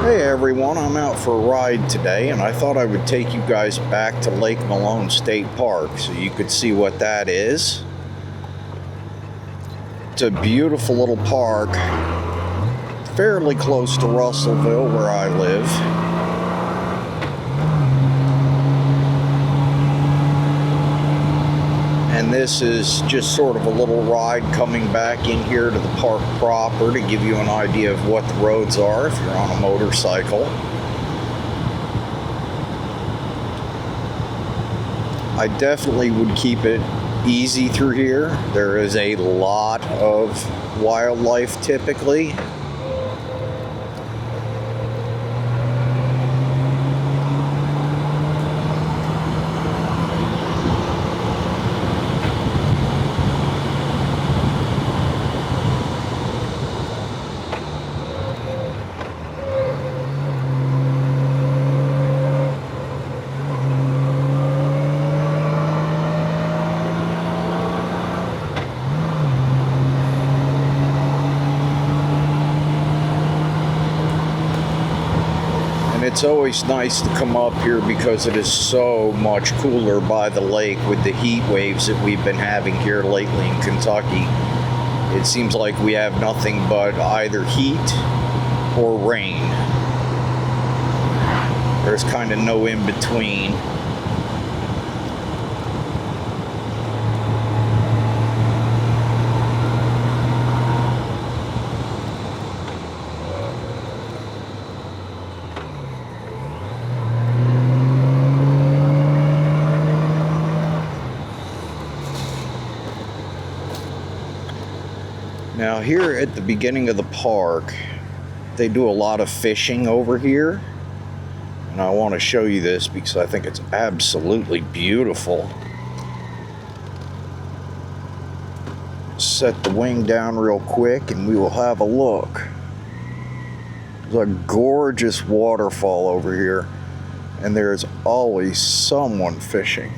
Hey everyone, I'm out for a ride today and I thought I would take you guys back to Lake Malone State Park so you could see what that is. It's a beautiful little park, fairly close to Russellville where I live. And this is just sort of a little ride coming back in here to the park proper to give you an idea of what the roads are if you're on a motorcycle. I definitely would keep it easy through here. There is a lot of wildlife typically. It's always nice to come up here because it is so much cooler by the lake with the heat waves that we've been having here lately in Kentucky. It seems like we have nothing but either heat or rain. There's kind of no in between. Now here at the beginning of the park, they do a lot of fishing over here. And I want to show you this because I think it's absolutely beautiful. Set the wing down real quick and we will have a look. There's a gorgeous waterfall over here. And there's always someone fishing.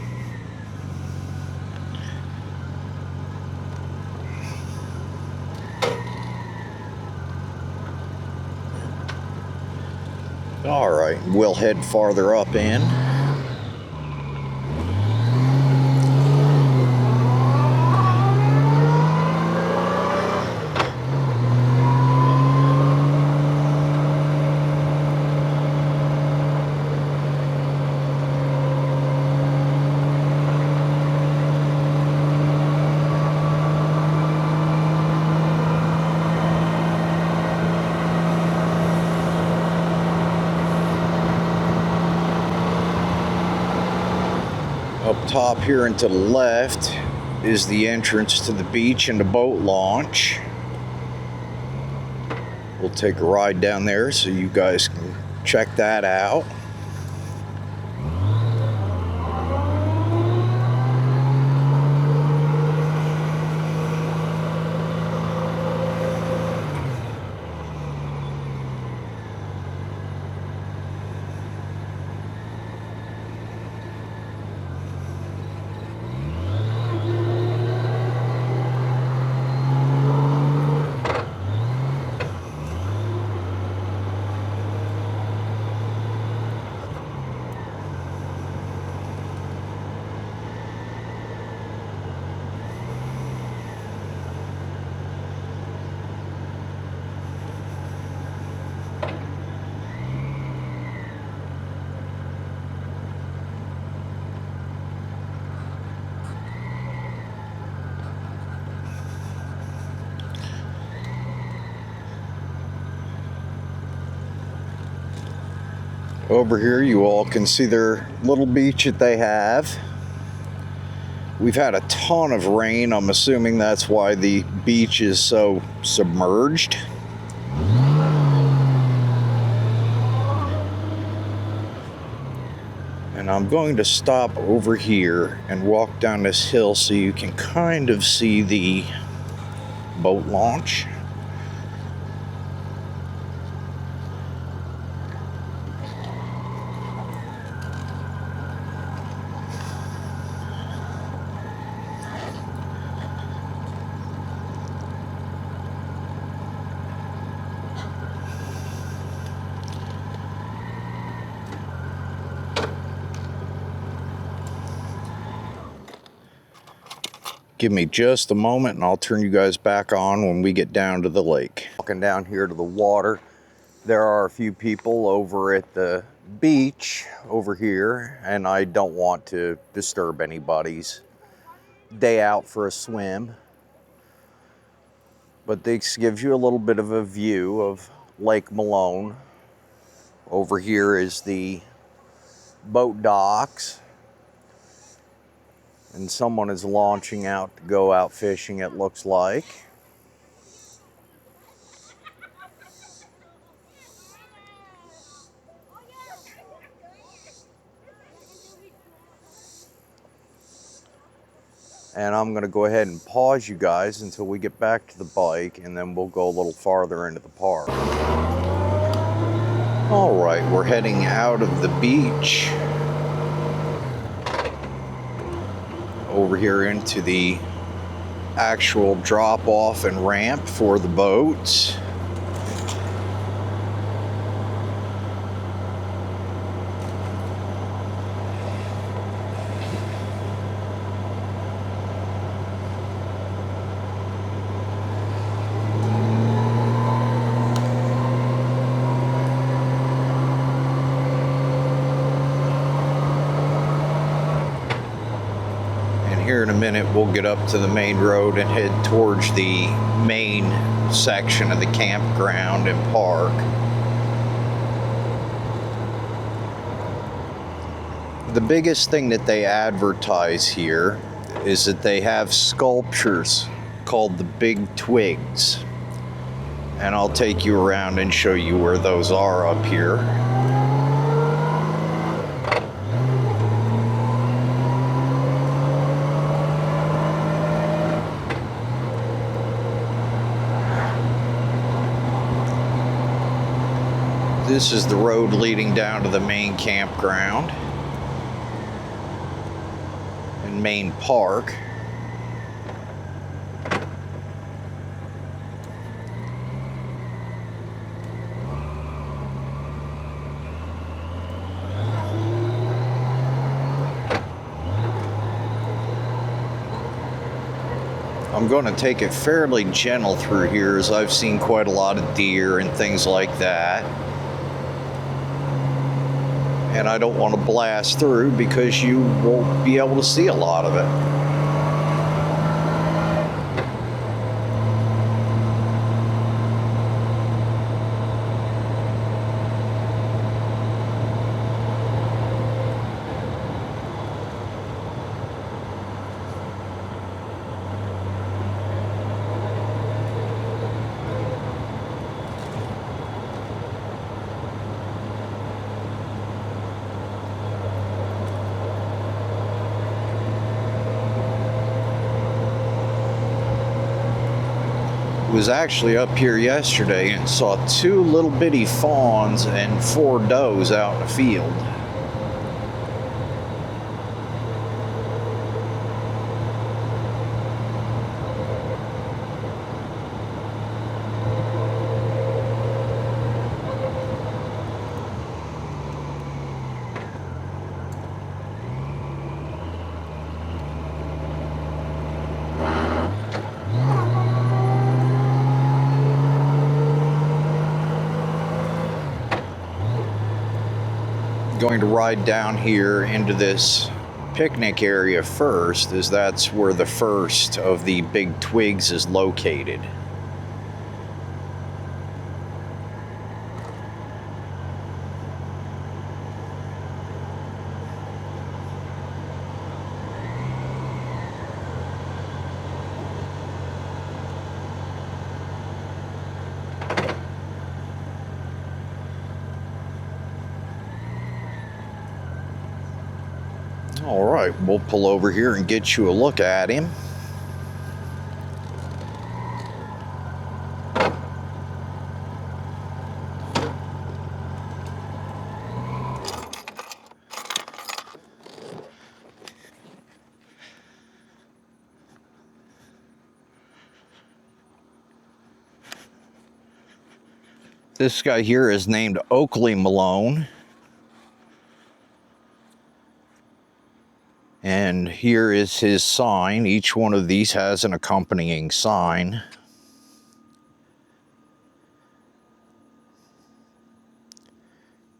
Alright, we'll head farther up in. Up top here and to the left is the entrance to the beach and the boat launch. We'll take a ride down there so you guys can check that out. Over here you all can see their little beach that they have. We've had a ton of rain. I'm assuming that's why the beach is so submerged. And I'm going to stop over here and walk down this hill so you can kind of see the boat launch. Give me just a moment and I'll turn you guys back on when we get down to the lake. Walking down here to the water, there are a few people over at the beach over here, and I don't want to disturb anybody's day out for a swim. But this gives you a little bit of a view of Lake Malone. Over here is the boat docks. And someone is launching out to go out fishing, it looks like. And I'm going to go ahead and pause you guys until we get back to the bike, and then we'll go a little farther into the park. All right, we're heading out of the beach over here into the actual drop-off and ramp for the boats. Here in a minute, we'll get up to the main road and head towards the main section of the campground and park. The biggest thing that they advertise here is that they have sculptures called the Big Twigs. And I'll take you around and show you where those are up here. This is the road leading down to the main campground and main park. I'm going to take it fairly gentle through here, as I've seen quite a lot of deer and things like that. And I don't want to blast through because you won't be able to see a lot of it. Was actually up here yesterday and saw 2 little bitty fawns and 4 does out in the field. Going to ride down here into this picnic area first, as that's where the first of the Big Twigs is located. All right, we'll pull over here and get you a look at him. This guy here is named Oakley Malone. And here is his sign. Each one of these has an accompanying sign.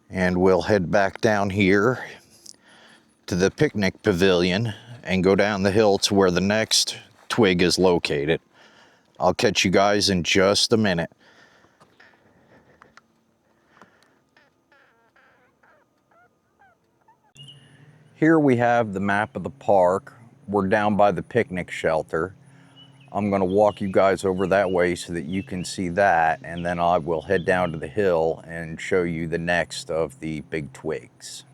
And we'll head back down here to the picnic pavilion and go down the hill to where the next twig is located. I'll catch you guys in just a minute. Here we have the map of the park. We're down by the picnic shelter. I'm going to walk you guys over that way so that you can see that, and then I will head down to the hill and show you the next of the big twigs.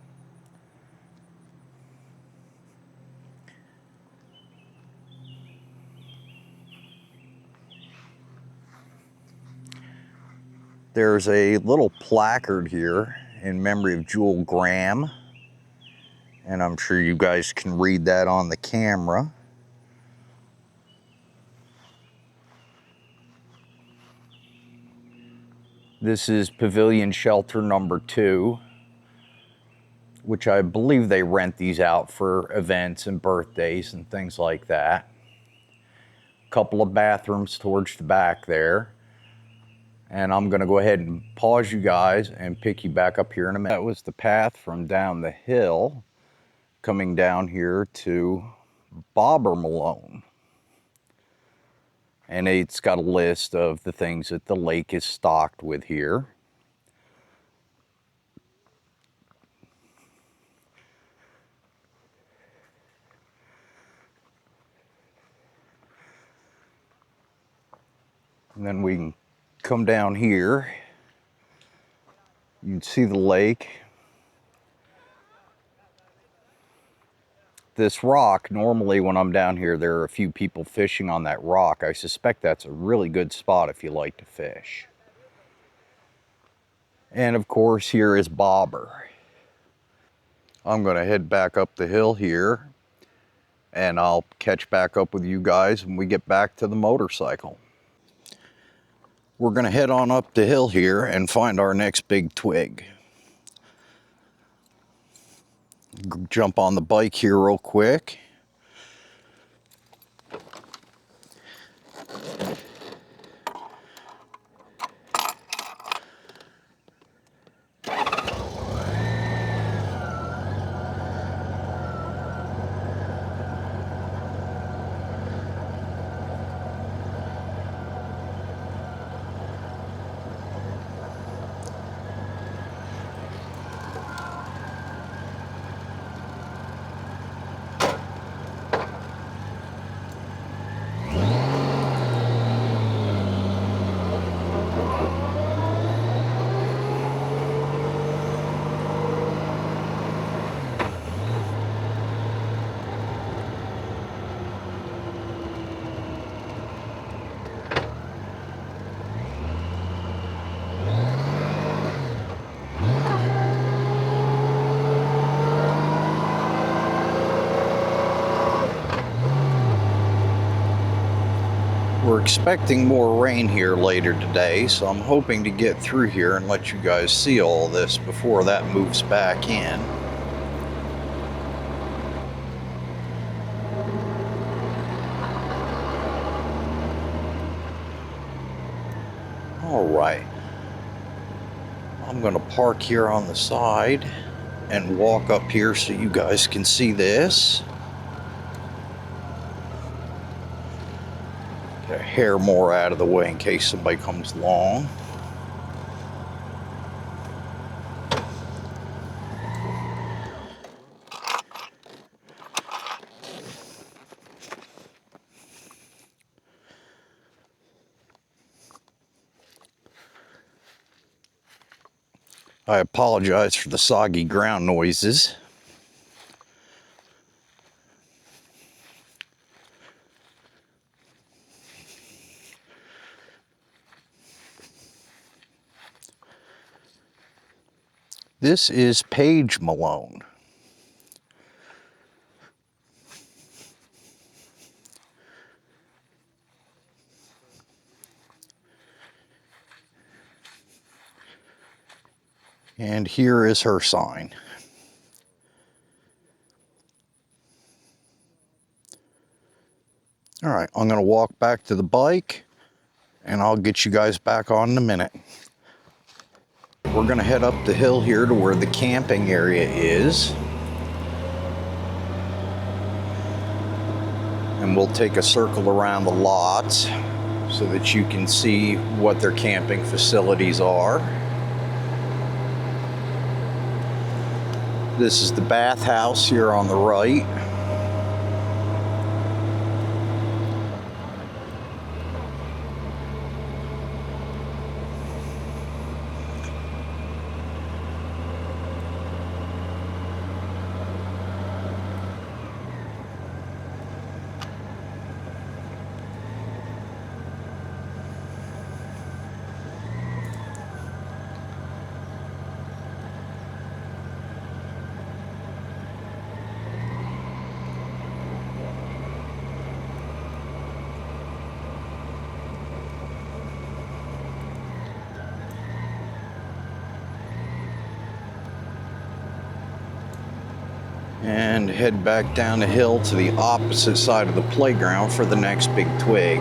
There's a little placard here in memory of Jewel Graham, and I'm sure you guys can read that on the camera. This is Pavilion Shelter number 2, which I believe they rent these out for events and birthdays and things like that. A couple of bathrooms towards the back there. And I'm going to go ahead and pause you guys and pick you back up here in a minute. That was the path from down the hill coming down here to Bobber Malone. And it's got a list of the things that the lake is stocked with here. And then we can come down here. You can see the lake. This rock, normally when I'm down here, there are a few people fishing on that rock. I suspect that's a really good spot if you like to fish. And of course, here is Bobber. I'm going to head back up the hill here, and I'll catch back up with you guys when we get back to the motorcycle. We're going to head on up the hill here and find our next big twig. Jump on the bike here real quick. We're expecting more rain here later today, so I'm hoping to get through here and let you guys see all this before that moves back in. All right, I'm gonna park here on the side and walk up here so you guys can see this. Get a hair more out of the way in case somebody comes along. I apologize for the soggy ground noises. This is Paige Malone. And here is her sign. All right, I'm gonna walk back to the bike and I'll get you guys back on in a minute. We're gonna head up the hill here to where the camping area is. And we'll take a circle around the lots so that you can see what their camping facilities are. This is the bathhouse here on the right. And head back down the hill to the opposite side of the playground for the next Big Twig.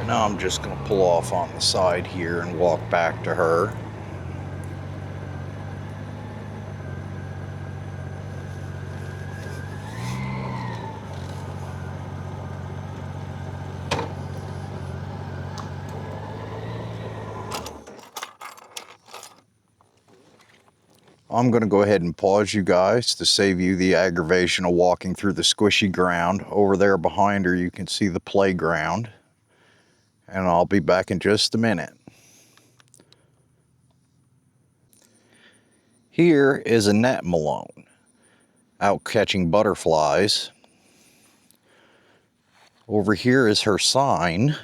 Now I'm just going to pull off on the side here and walk back to her. I'm going to go ahead and pause you guys to save you the aggravation of walking through the squishy ground. Over there behind her you can see the playground. And I'll be back in just a minute. Here is Annette Malone, out catching butterflies. Over here is her sign.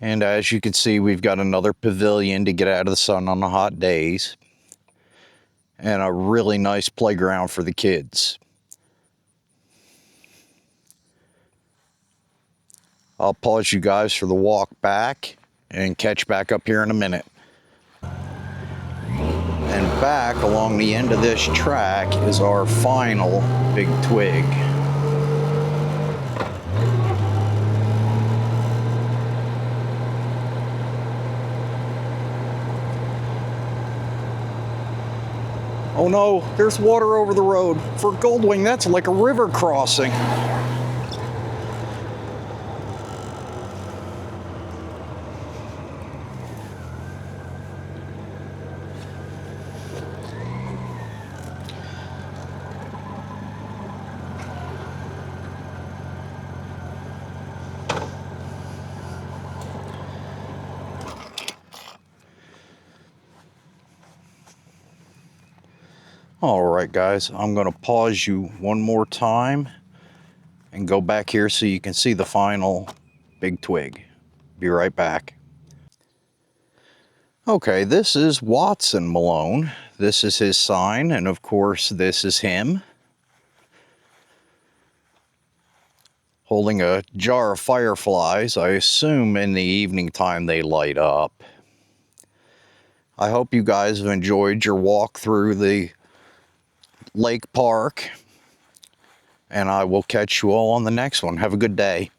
And as you can see, we've got another pavilion to get out of the sun on the hot days. And a really nice playground for the kids. I'll pause you guys for the walk back and catch back up here in a minute. And back along the end of this track is our final Big Twig. Oh no, there's water over the road. For Goldwing, that's like a river crossing. All right, guys, I'm going to pause you one more time and go back here so you can see the final Big Twig. Be right back. Okay, this is Wattson Malone. This is his sign, and of course, this is him holding a jar of fireflies. I assume in the evening time they light up. I hope you guys have enjoyed your walk through the lake park, and I will catch you all on the next one. Have a good day.